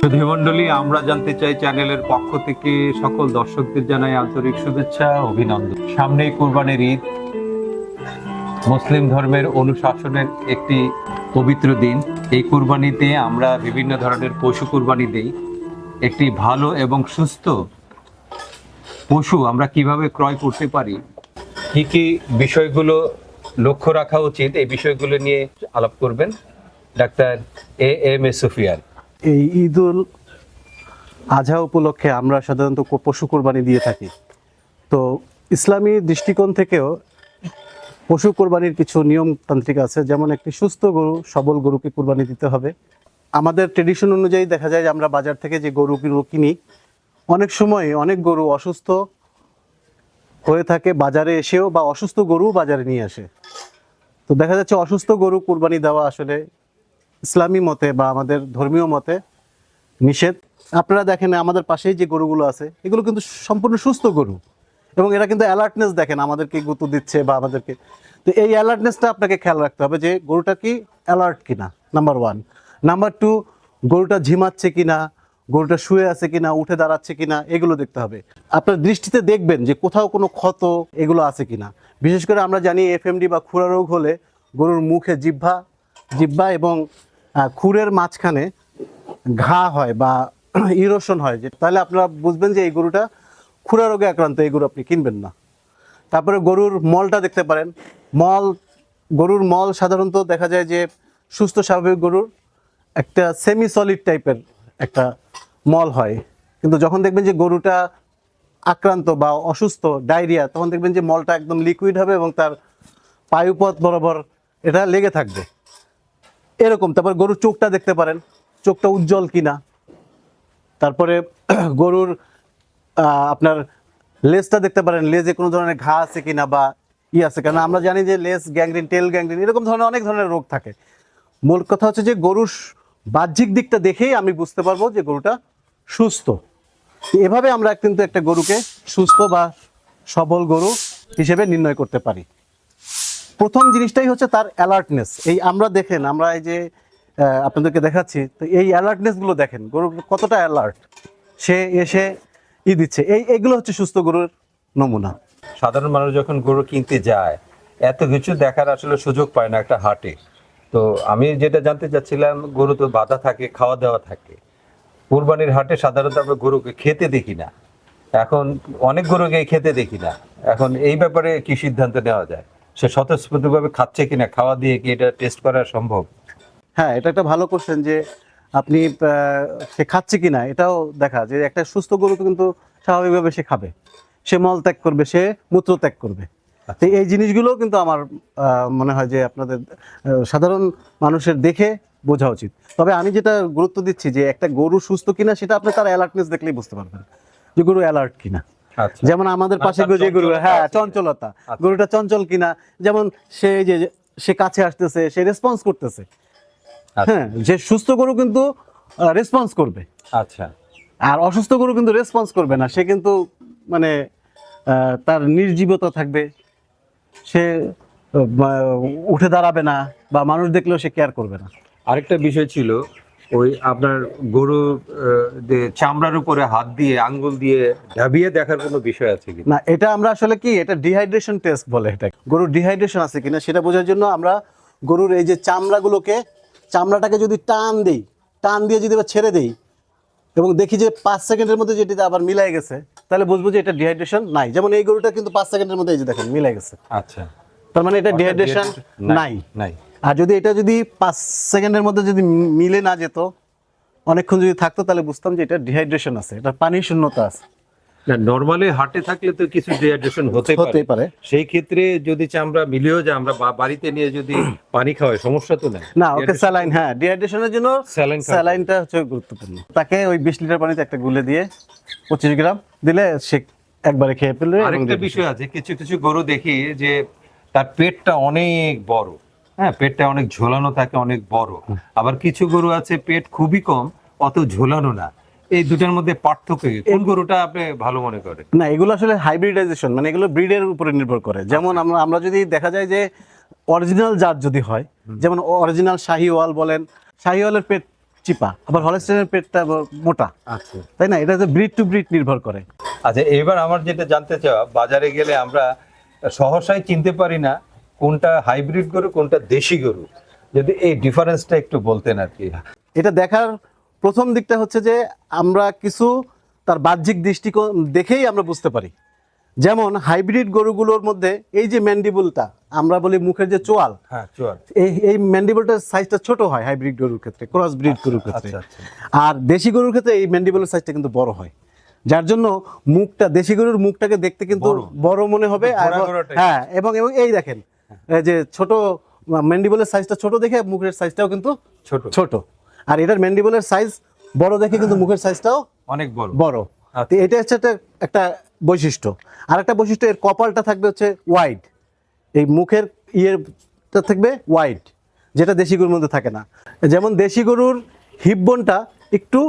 সুধীমণ্ডলী, আমরা জানতে চাই চ্যানেলের পক্ষ থেকে সকল দর্শকদের জানাই আন্তরিক শুভেচ্ছা, অভিনন্দন। সামনেই কুরবানির ঈদ, মুসলিম ধর্মের অনুশাসনের একটি পবিত্র দিন। এই কুরবানিতে আমরা বিভিন্ন ধরনের পশু কুরবানি দেই। একটি ভালো এবং সুস্থ পশু আমরা কিভাবে ক্রয় করতে পারি, কি কি বিষয়গুলো লক্ষ্য রাখা উচিত, এই বিষয়গুলো নিয়ে আলাপ করবেন ডাক্তার এ সুফিয়ান। এই ঈদুল আজহা উপলক্ষে আমরা সাধারণত পশু কোরবানি দিয়ে থাকি। তো ইসলামী দৃষ্টিকোণ থেকেও পশু কোরবানির কিছু নিয়মতান্ত্রিক আছে, যেমন একটি সুস্থ গরু, সবল গরুকে কোরবানি দিতে হবে। আমাদের ট্রেডিশন অনুযায়ী দেখা যায় যে আমরা বাজার থেকে যে গরুগুলো কিনি, অনেক সময় অনেক গরু অসুস্থ হয়ে থাকে বাজারে এসেও, বা অসুস্থ গরু বাজারে নিয়ে আসে। তো দেখা যাচ্ছে অসুস্থ গরু কোরবানি দেওয়া আসলে ইসলামী মতে বা আমাদের ধর্মীয় মতে নিষেধ। আপনারা দেখেন আমাদের পাশেই যে গরুগুলো আছে, এগুলো কিন্তু সম্পূর্ণ সুস্থ গরু, এবং এরা কিন্তু অ্যালার্টনেস দেখেন আমাদেরকে গুঁতো দিচ্ছে বা আমাদেরকে। তো এই অ্যালার্টনেসটা আপনাকে খেয়াল রাখতে হবে যে গরুটা কি অ্যালার্ট কিনা, নাম্বার ওয়ান। নাম্বার টু, গরুটা ঝিমাচ্ছে কিনা, গরুটা শুয়ে আছে কিনা, উঠে দাঁড়াচ্ছে কিনা, এগুলো দেখতে হবে। আপনার দৃষ্টিতে দেখবেন যে কোথাও কোনো ক্ষত এগুলো আছে কিনা। বিশেষ করে আমরা জানি এফএমডি বা খুরা রোগ হলে গরুর মুখে জিহ্বা এবং খুরের মাঝখানে ঘা হয় বা ইরোশন হয়, যে তাহলে আপনারা বুঝবেন যে এই গরুটা খুরা রোগে আক্রান্ত, এই গরু আপনি কিনবেন না। তারপরে গরুর মলটা দেখতে পারেন। গরুর মল সাধারণত দেখা যায় যে সুস্থ স্বাভাবিক গরুর একটা সেমি সলিড টাইপের একটা মল হয়, কিন্তু যখন দেখবেন যে গরুটা আক্রান্ত বা অসুস্থ, ডায়রিয়া, তখন দেখবেন যে মলটা একদম লিকুইড হবে এবং তার পায়ুপথ বরাবর এটা লেগে থাকবে এরকম। তারপর গরুর চোখটা দেখতে পারেন, চোখটা উজ্জ্বল কিনা। তারপরে গরুর আপনার লেজটা দেখতে পারেন, লেজে কোনো ধরনের ঘা আছে কিনা বা আছে, কারণ আমরা জানি যে লেজ গ্যাংগ্রিন, টেল গ্যাংগ্রিন, এরকম ধরনের অনেক ধরনের রোগ থাকে। মূল কথা হচ্ছে যে গরুর বাহ্যিক দিকটা দেখেই আমি বুঝতে পারবো যে গরুটা সুস্থ। এভাবে আমরা কিন্তু একটা গরুকে সুস্থ বা সবল গরু হিসেবে নির্ণয় করতে পারি। প্রথম জিনিসটাই হচ্ছে তার অ্যালার্টনেস। এই আমরা দেখেন, আমরা এই যে আপনাদেরকে দেখাচ্ছি, তো এই অ্যালার্টনেসগুলো দেখেন, গরু কতটা অ্যালার্ট, সে এসে দিচ্ছে। এইগুলো হচ্ছে সুস্থ গরুর নমুনা। সাধারণ মানুষ যখন গরু কিনতে যায়, এত কিছু দেখার আসলে সুযোগ পায় না একটা হাটে। তো আমি যেটা জানতে চাচ্ছিলাম, গরু তো বাধা থাকে, খাওয়া দাওয়া থাকে। কুরবানির হাটে সাধারণত আমরা গরুকে খেতে দেখি না, এখন অনেক গরুকে খেতে দেখি না। এখন এই ব্যাপারে কি সিদ্ধান্ত নেওয়া যায়? সে স্বতঃস্ফূর্তভাবে খাচ্ছে কিনা, খাওয়া দিয়ে কি এটা টেস্ট করা সম্ভব? হ্যাঁ, এটা একটা ভালো কোশ্চেন যে আপনি সে খাচ্ছে কিনা এটাও দেখা, যে একটা সুস্থ গরু কিন্তু স্বাভাবিকভাবে সে খাবে, সে মল ত্যাগ করবে, সে মূত্র ত্যাগ করবে। তো এই জিনিসগুলো কিন্তু আমার মনে হয় যে আপনাদের সাধারণ মানুষের দেখে বোঝা উচিত। তবে আমি যেটা গুরুত্ব দিচ্ছি যে একটা গরু সুস্থ কিনা সেটা আপনি তার অ্যালার্টনেস দেখলেই বুঝতে পারবেন যে গরু অ্যালার্ট কিনা। যেমন আমাদের পাশে যে গরু, হ্যাঁ, চঞ্চলতা, গরুটা চঞ্চল কিনা, যেমন সে কাছে আসতেছে, সে রেসপন্স করতেছে। হ্যাঁ, যে সুস্থ গরু কিন্তু রেসপন্স করবে, আচ্ছা, আর অসুস্থ গরু কিন্তু রেসপন্স করবে না। সে কিন্তু মানে তার নির্জীবতা থাকবে, সে উঠে দাঁড়াবে না, বা মানুষ দেখলেও সে কেয়ার করবে না। আরেকটা বিষয় ছিল, ওই আপনার গরু চামড়ার উপরে হাত দিয়ে, আঙ্গুল দিয়ে ঢাবিয়ে দেখার কোনো বিষয় আছে কি না? এটা আমরা আসলে কি, এটা ডিহাইড্রেশন টেস্ট বলে। এটা গরুর ডিহাইড্রেশন আছে কিনা সেটা বোঝার জন্য আমরা গরুর এই যে চামড়াটাকে যদি টান দিয়ে যদি ছেড়ে দেই এবং দেখি যে 5 সেকেন্ডের মধ্যে যেটিতে আবার মিলাই গেছে, তাহলে বুঝবো যে এটা ডিহাইড্রেশন নাই। যেমন এই গরুটা কিন্তু 5 সেকেন্ডের মধ্যে এই যে দেখেন মিলাই গেছে, আচ্ছা, তার মানে এটা ডিহাইড্রেশন নাই। আর যদি 5 সেকেন্ডের মধ্যে যদি মিলে না যেত, অনেকক্ষণ যদি থাকতো, তাহলে বুঝতাম যে এটা ডিহাইড্রেশন আছে, এটা পানির শূন্যতা আছে। না, নরমালি হাটে থাকলে তো কিছু ডিহাইড্রেশন হতেই পারে। সেই ক্ষেত্রে যদি চামড়া মিলিয়েও যায়, আমরা বাড়িতে নিয়ে যদি পানি খাওয়াই, সমস্যা তো না, ওকে স্যালাইন, হ্যাঁ, ডিহাইড্রেশনের জন্য স্যালাইনটা হচ্ছে গুরুত্বপূর্ণ। তাকে ওই 20 লিটার পানিতে একটা গুলে দিয়ে 25 গ্রাম দিলে সে একবারে খেয়ে ফেলবে। আরেকটা বিষয় আছে, কিছু কিছু গরু দেখি যে তার পেটটা অনেক বড়, হ্যাঁ, পেটটা অনেক ঝোলানো থাকে, অনেক বড়। আবার কিছু গরু আছে পেট খুবই কম, অত ঝোলানো না। এই দুটার মধ্যে পার্থক্য কি? কোন গরুটা আপনি ভালো মনে করেন? না, এগুলো আসলে হাইব্রিডাইজেশন, মানে এগুলো ব্রিডের উপরে নির্ভর করে। যেমন আমরা যদি দেখা যায় যে অরিজিনাল জাত যদি হয়, যেমন অরিজিনাল শাহিওয়াল বলেন, শাহিওয়ালের পেট চিপা, আবার হলস্টাইনের পেটটা আবার মোটা, আচ্ছা তাই না? এটা তো ব্রিড টু ব্রিড নির্ভর করে। আচ্ছা, এবার আমার যেটা জানতে চাওয়া, বাজারে গেলে আমরা সহসাই চিনতে পারি না কোনটা হাইব্রিড গরু কোনটা দেশি গরু, যদি এই ডিফারেন্সটা একটু বলতেন আর কি। এটা দেখার প্রথম দিকটা হচ্ছে যে আমরা কিছু তার বাহ্যিক দৃষ্টিকোণ দেখেই আমরা বুঝতে পারি। যেমন হাইব্রিড গরুগুলোর মধ্যে এই যে ম্যান্ডিবলটা, আমরা বলি মুখের যে চোয়াল, হ্যাঁ চুয়ার। এই ম্যান্ডিবলটার সাইজটা ছোট হয় হাইব্রিড গরুর ক্ষেত্রে, ক্রস ব্রিড গরুর ক্ষেত্রে। আচ্ছা আচ্ছা আর দেশি গরুর ক্ষেত্রে এই ম্যান্ডিবলের সাইজটা কিন্তু বড় হয়, যার জন্য মুখটা, দেশি গরুর মুখটাকে দেখতে কিন্তু বড়। বড় মনে হবে। ঘোড়া ঘোড়া type। হ্যাঁ, এবং এবং এই দেখেন এই যে ছোট ম্যান্ডিবলের সাইজটা ছোট দেখে মুখের সাইজটাও কিন্তু ছোট ছোট। আর এটার ম্যান্ডিবলের সাইজ বড় দেখে কিন্তু মুখের সাইজটাও অনেক বড়। বড়। আচ্ছা। তো এটা হচ্ছে একটা বৈশিষ্ট্য। আর একটা বৈশিষ্ট্য, এর কপালটা থাকবে হচ্ছে ওয়াইড, এই মুখের ইয়েটা থাকবে ওয়াইড, যেটা দেশি গরুর মধ্যে থাকে না। যেমন দেশি গরুর হিপ বোনটা একটু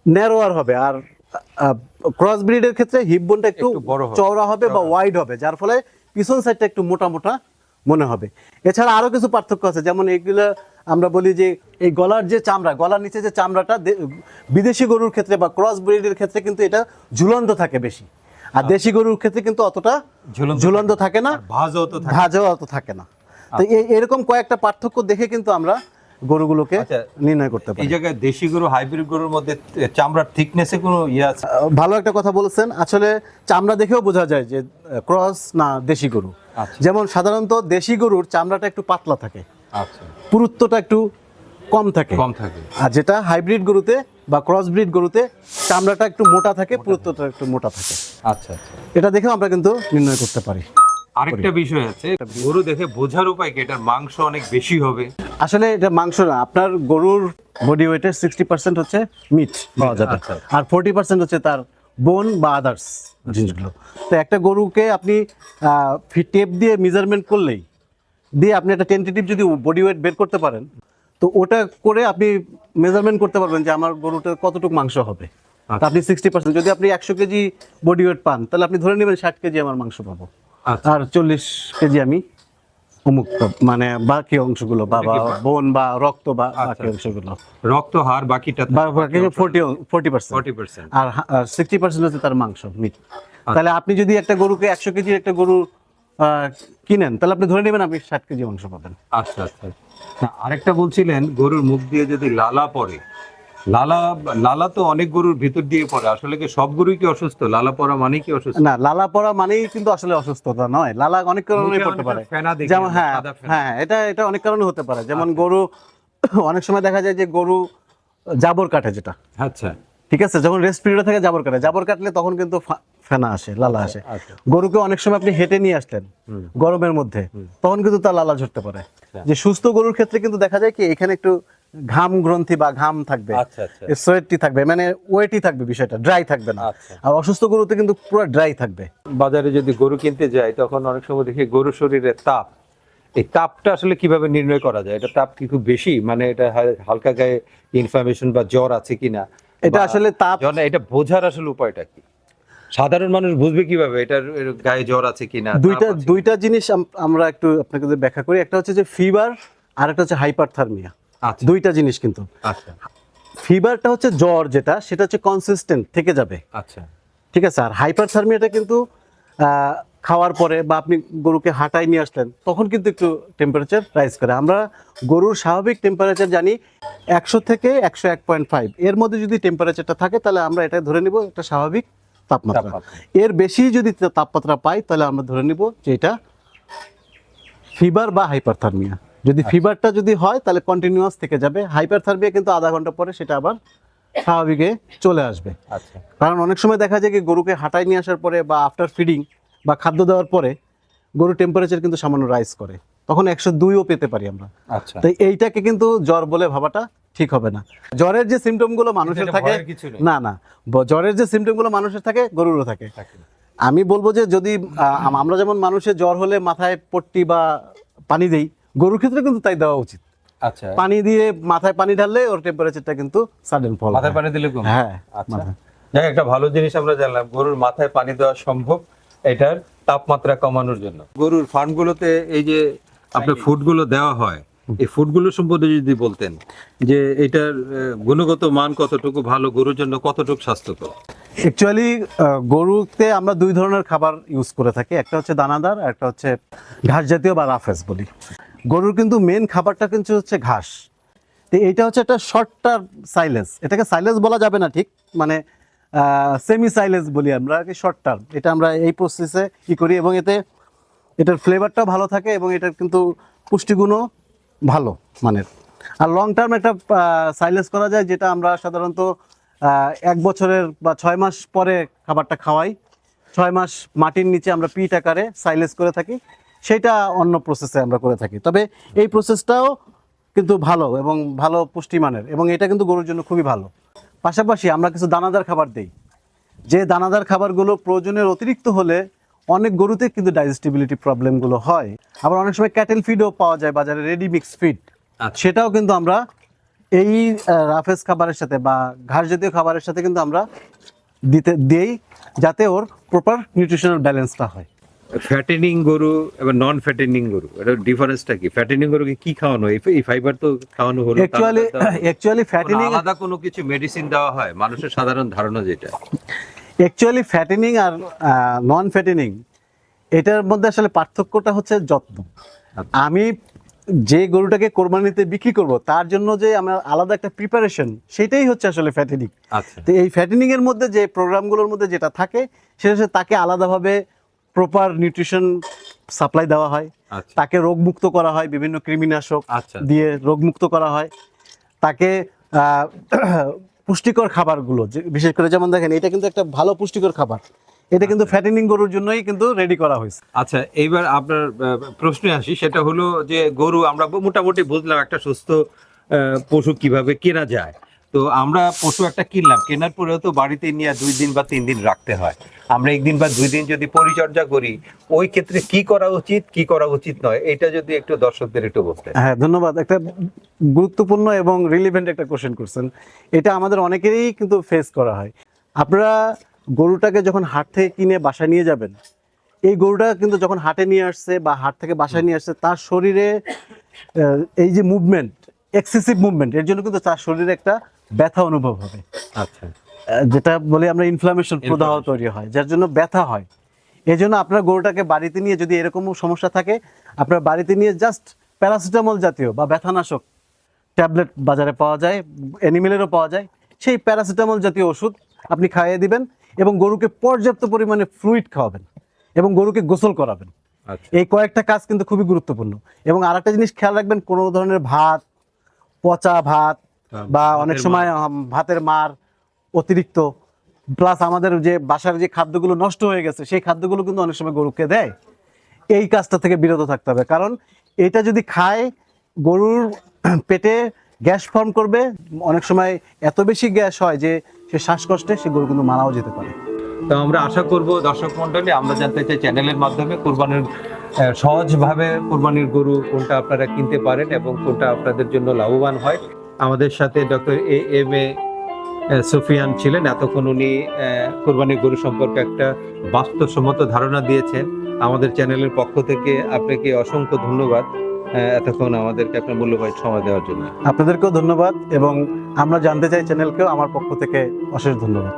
ন্যারোয়ার হবে, আর ক্রস ব্রিডের ক্ষেত্রে হিপ বোনটা একটু একটু বড় হবে, চওড়া হবে বা ওয়াইড হবে, যার ফলে পিছন সাইডটা একটু মোটা মোটা মনে হবে। এছাড়া আরো কিছু পার্থক্য আছে, যেমন এইগুলো আমরা বলি যে এই গলার যে চামড়া, গলার নিচে যে চামড়াটা বিদেশি গরুর ক্ষেত্রে বা ক্রস ব্রিডের ক্ষেত্রে কিন্তু এটা ঝুলন্ত থাকে বেশি, আর দেশি গরুর ক্ষেত্রে কিন্তু অতটা ঝুলন্ত থাকে না, ভাজও তো থাকে। ভাজও অত থাকে না। তো এরকম কয়েকটা পার্থক্য দেখে কিন্তু আমরা গরুগুলোকে আচ্ছা, নির্ণয় করতে এই পারি। জায়গায় দেশি গরু হাইব্রিড গরুর মধ্যে চামড়ার থিকনেসে কোনো ইয়ে আছে? ভালো একটা কথা বলেছেন। আসলে চামড়া দেখেও বোঝা যায় যে ক্রস না দেশি গরু। আচ্ছা। যেমন সাধারণত দেশি গরুর চামড়াটা একটু পাতলা থাকে, আচ্ছা, পুরুত্বটা একটু কম থাকে। কম থাকে। আর যেটা হাইব্রিড গরুতে বা ক্রস ব্রিড গরুতে চামড়াটা একটু মোটা থাকে, পুরুত্বটা একটু মোটা থাকে। আচ্ছা আচ্ছা। এটা দেখেও আমরা কিন্তু নির্ণয় করতে পারি। আরেকটা বিষয় আছে, গরু দেখে বোঝার উপায় কি এটার মাংস অনেক বেশি হবে? আসলে এটা মাংস না, আপনার গরুর বডি ওয়েটের 60% হচ্ছে মিট পাওয়া যাবে, আচ্ছা। আর 40% হচ্ছে তার বোন বা আদার্স জিনিসগুলো। তো একটা গরুকে আপনি টেপ দিয়ে মেজারমেন্ট করলেই, দিয়ে আপনি একটা টেন্টেটিভ যদি বডি ওয়েট বের করতে পারেন, তো ওটা করে আপনি মেজারমেন্ট করতে পারবেন যে আমার গরুটার কতটুকু মাংস হবে। তা আপনি 60%, যদি আপনি 100 কেজি বডি ওয়েট পান, তাহলে আপনি ধরে নেবেন 60 কেজি আমার মাংস পাবো, আচ্ছা। আর 40 কেজি আমি অমুক মানে বাকি অংশগুলো বা বোন বা রক্ত বা বাকি অংশগুলো, রক্ত হাড় বাকিটা বা বাকি 40%, 40%। আর 60% হচ্ছে তার মাংস মিট। তাহলে আপনি যদি একটা গরুকে 100 কেজির একটা গরু কিনেন, তাহলে আপনি ধরে নেবেন আপনি 60 কেজি মাংস পাবেন। আচ্ছা আচ্ছা। না, আরেকটা বলছিলেন গরুর মুখ দিয়ে যদি লালা পড়ে, লালা লালা তো অনেক গরুর ভিতর দিয়ে পড়ে, আসলে কি সব গরুই কি অসুস্থ? লালা পড়া মানে কি অসুস্থ? না, লালা পড়া মানেই কিন্তু আসলে অসুস্থতা নয়। লালা অনেক কারণে মুখে পড়তে পারে, অনেকটা ফেনা দেখি যেমন আমরা, হ্যাঁ সাদা ফেনা। হ্যাঁ, এটা অনেক কারণে হতে পারে। যেমন গরু অনেক সময় দেখা যায় যে গরু জাবর কাটে, যেটা আচ্ছা ঠিক আছে, যখন রেস্ট পিরিয়ডে থাকে জাবর কাটে, জাবর কাটলে তখন কিন্তু ফেনা আসে, লালা আসে। আচ্ছা। গরুকে অনেক সময় আপনি হেঁটে নিয়ে আসলেন গরমের মধ্যে, তখন কিন্তু তার লালা ঝরতে পারে। যে সুস্থ গরুর ক্ষেত্রে কিন্তু দেখা যায় কি এখানে একটু ঘাম গ্রন্থি বা ঘাম থাকবে, আচ্ছা আচ্ছা। সোয়েটটি থাকবে, মানে ওয়েটই থাকবে, বিষয়টা ড্রাই থাকবে না। আচ্ছা। আর অসুস্থ গরুতে কিন্তু পুরো ড্রাই থাকবে। বাজারে যদি গরু কিনতে যাই, তখন অনেক সময় দেখি গরুর শরীরে তাপ, এই তাপটা আসলে কিভাবে নির্ণয় করা যায়? এটা তাপ কি খুব বেশি, মানে এটা হালকা গায়ে ইনফ্লামেশন বা জ্বর আছে কিনা? এটা আসলে তাপ, এটা বোঝার আসলে উপায়টা কি? সাধারণ মানুষ বুঝবে কিভাবে এটার এর গায়ে জ্বর আছে কিনা? দুইটা জিনিস আমরা একটু আপনাকে যদি ব্যাখ্যা করি। একটা হচ্ছে যে ফিভার, আর একটা হচ্ছে হাইপারথার্মিয়া। আচ্ছা দুইটা জিনিস কিন্তু। আচ্ছা ফিভারটা হচ্ছে জ্বর, যেটা সেটা হচ্ছে কনসিস্টেন্ট থেকে যাবে, আচ্ছা ঠিক আছে। আর হাইপারথার্মিয়াটা কিন্তু খাওয়ার পরে বা আপনি গরুকে হাঁটায় নিয়ে আসলেন, তখন কিন্তু একটু টেম্পারেচার রাইজ করে। আমরা গরুর স্বাভাবিক টেম্পারেচার জানি 100 থেকে 101.5, এর মধ্যে যদি টেম্পারেচারটা থাকে, তাহলে আমরা এটা ধরে নিব একটা স্বাভাবিক তাপমাত্রা। এর বেশি যদি তাপমাত্রা পাই, তাহলে আমরা ধরে নিব যে এটা ফিভার বা হাইপারথার্মিয়া। যদি ফিভারটা যদি হয়, তাহলে কন্টিনিউয়াস থেকে যাবে। হাইপারথার্মিয়া কিন্তু আধা ঘন্টা পরে সেটা আবার স্বাভাবিকে চলে আসবে। আচ্ছা কারণ অনেক সময় দেখা যায় কি গরুকে হাঁটায় নিয়ে আসার পরে বা আফটার ফিডিং বা খাদ্য দেওয়ার পরে গরুর টেম্পারেচার কিন্তু সামান্য রাইজ করে, তখন 102ও পেতে পারি আমরা। আচ্ছা। তাই এইটাকে কিন্তু জ্বর বলে ভাবাটা ঠিক হবে না। জ্বরের যে সিমটমগুলো মানুষের এটা থাকে, ভয়ের কিছু নেই। না না, জ্বরের যে সিমটমগুলো মানুষের থাকে গরুরও থাকে। আমি বলবো যে যদি আমরা যেমন মানুষের জ্বর হলে মাথায় পট্টি বা পানি দেই, গরুর ক্ষেত্রে কিন্তু তাই দেওয়া উচিত। আচ্ছা, পানি দিয়ে মাথায় পানি ঢাললে ওর টেম্পারেচারটা কিন্তু সাডেন ফল মাথায় পানি দিলে কমে? হ্যাঁ, আচ্ছা, মাথায়। যাই একটা ভালো জিনিস আমরা জানলাম, গরুর মাথায় পানি দেওয়া সম্ভব এটার তাপমাত্রা কমানোর জন্য। গরুর ফার্মগুলোতে এই যে আপনার ফুডগুলো দেওয়া হয়, এই ফুডগুলো সম্পর্কে যদি বলতেন যে এটার গুণগত মান কতটুকু ভালো, গরুর জন্য কতটুকু স্বাস্থ্যকর? অ্যাকচুয়ালি গরুতে আমরা দুই ধরনের খাবার ইউজ করে থাকি, একটা হচ্ছে দানাদার আর একটা হচ্ছে ঘাস জাতীয় বা রাফেজ বলি। গরুর কিন্তু মেন খাবারটা কিন্তু হচ্ছে ঘাস। তো এইটা হচ্ছে একটা শর্ট টার্ম সাইলেজ, এটাকে সাইলেজ বলা যাবে না ঠিক, মানে সেমি সাইলেজ বলি আমরা, কি শর্ট টার্ম। এটা আমরা এই প্রসেসে ই করি এবং এটার ফ্লেভারটাও ভালো থাকে এবং এটার কিন্তু পুষ্টিগুণও ভালো মানের। আর লং টার্ম একটা সাইলেজ করা যায়, যেটা আমরা সাধারণত 1 বছরের বা 6 মাস পরে খাবারটা খাওয়াই। 6 মাস মাটির নিচে আমরা পিট আকারে সাইলেজ করে থাকি, সেটা অন্য প্রসেসে আমরা করে থাকি। তবে এই প্রসেসটাও কিন্তু ভালো এবং ভালো পুষ্টিমানের, এবং এটা কিন্তু গরুর জন্য খুবই ভালো। পাশাপাশি আমরা কিছু দানাদার খাবার দিই, যে দানাদার খাবারগুলো প্রয়োজনের অতিরিক্ত হলে অনেক গরুতে কিন্তু ডাইজেস্টিবিলিটি প্রবলেমগুলো হয়। আবার অনেক সময় ক্যাটেল ফিডও পাওয়া যায় বাজারে, রেডি মিক্স ফিড, সেটাও কিন্তু আমরা এই রাফেজ খাবারের সাথে বা ঘাস জাতীয় খাবারের সাথে কিন্তু আমরা দিই, যাতে ওর প্রপার নিউট্রিশনাল ব্যালেন্সটা হয়। ফ্যাটেনিং গরু এবং নন ফ্যাটেনিং গরু, এটা ডিফারেন্সটা কি? ফ্যাটেনিং গরুকে কি খাওয়ানো হয়? এই ফাইবার তো খাওয়ানো হলো। অ্যাকচুয়ালি ফ্যাটেনিং আলাদা কোনো কিছু মেডিসিন দেওয়া হয়? মানুষের সাধারণ ধারণা যেটা, অ্যাকচুয়ালি ফ্যাটেনিং আর নন ফ্যাটেনিং এটার মধ্যে আসলে পার্থক্যটা হচ্ছে যত্ন। আমি যে গরুটাকে কোরবানিতে বিক্রি করব তার জন্য যে আমার আলাদা একটা প্রিপারেশন, সেটাই হচ্ছে আসলে ফ্যাটেনিং। আচ্ছা, তো এই ফ্যাটেনিং এর মধ্যে যে প্রোগ্রামগুলোর মধ্যে যেটা থাকে, সেটা হচ্ছে তাকে আলাদাভাবে প্রপার নিউট্রিশন সাপ্লাই দেওয়া হয়, আচ্ছা, তাকে রোগমুক্ত করা হয়, বিভিন্ন কৃমিনাশক আচ্ছা, দিয়ে রোগমুক্ত করা হয়, তাকে পুষ্টিকর খাবারগুলো, বিশেষ করে যেমন দেখেন এটা কিন্তু একটা ভালো পুষ্টিকর খাবার, এটা কিন্তু ফ্যাটেনিং গরুর জন্যই কিন্তু রেডি করা হয়েছে। আচ্ছা। এইবার আপনার প্রশ্নে আসি, সেটা হলো যে গরু আমরা মোটামুটি বুঝলাম একটা সুস্থ পশু কিভাবে কেনা যায়। তো আমরা পশু একটা কিনলাম, কেনার পরেও তো বাড়িতে নিয়ে 2 দিন বা 3 দিন রাখতে হয়। আমরা 1 দিন বা 2 দিন যদি পরিচর্যা করি, ওই ক্ষেত্রে কি করা উচিত, কি করা উচিত নয়, এটা যদি একটু দর্শকদের একটু বলতেন। হ্যাঁ, ধন্যবাদ। একটা গুরুত্বপূর্ণ এবং রিলিভেন্ট একটা কোশ্চেন করছেন। এটা আমাদের অনেকেরই কিন্তু ফেস করা হয়। আপনারা গরুটাকে যখন হাট থেকে কিনে বাসায় নিয়ে যাবেন, এই গরুটা কিন্তু যখন হাটে নিয়ে আসছে বা হাট থেকে বাসায় নিয়ে আসছে, তার শরীরে এই যে মুভমেন্ট, এক্সেসিভ মুভমেন্ট, এর জন্য কিন্তু তার শরীরে একটা ব্যথা অনুভব হবে। আচ্ছা, যেটা বলি আমরা ইনফ্লামেশন, প্রদাহ তৈরি হয়, যার জন্য ব্যথা হয়। এই জন্য আপনার গরুটাকে বাড়িতে নিয়ে যদি এরকম সমস্যা থাকে, আপনার বাড়িতে নিয়ে জাস্ট প্যারাসিটামল জাতীয় বা ব্যথানাশক ট্যাবলেট বাজারে পাওয়া যায়, অ্যানিমেলেরও পাওয়া যায়, সেই প্যারাসিটামল জাতীয় ওষুধ আপনি খাইয়ে দিবেন এবং গরুকে পর্যাপ্ত পরিমাণে ফ্লুইড খাওয়াবেন এবং গরুকে গোসল করাবেন। আচ্ছা, এই কয়েকটা কাজ কিন্তু খুবই গুরুত্বপূর্ণ। এবং আরেকটা জিনিস খেয়াল রাখবেন, কোনো ধরনের ভাত, পচা ভাত বা অনেক সময় ভাতের মার অতিরিক্ত, প্লাস আমাদের যে বাসার যে খাদ্যগুলো নষ্ট হয়ে গেছে, সেই খাদ্যগুলো কিন্তু অনেক সময় গরুকে দেয়। এই কাজটা থেকে বিরত থাকতে হবে, কারণ এটা যদি খায় গরুর পেটে গ্যাস ফর্ম করবে, অনেক সময় এত বেশি গ্যাস হয় যে সে শ্বাসকষ্টে সে গরু কিন্তু মারাও যেতে পারে। তো আমরা আশা করব দর্শক মন্ডলী, আমরা জানতে চাই চ্যানেলের মাধ্যমে কোরবানির সহজভাবে কোরবানির গরু কোনটা আপনারা কিনতে পারেন এবং কোনটা আপনাদের জন্য লাভবান হয়। আমাদের সাথে ডক্টর AM সুফিয়ান ছিলেন। এতক্ষণ উনি কোরবানির গরু সম্পর্কে একটা বাস্তবসম্মত ধারণা দিয়েছেন। আমাদের চ্যানেলের পক্ষ থেকে আপনাকে অসংখ্য ধন্যবাদ এতক্ষণ আমাদেরকে আপনার মূল্যবান সময় দেওয়ার জন্য। আপনাদেরকেও ধন্যবাদ এবং আমরা জানতে চাই চ্যানেলকেও আমার পক্ষ থেকে অশেষ ধন্যবাদ।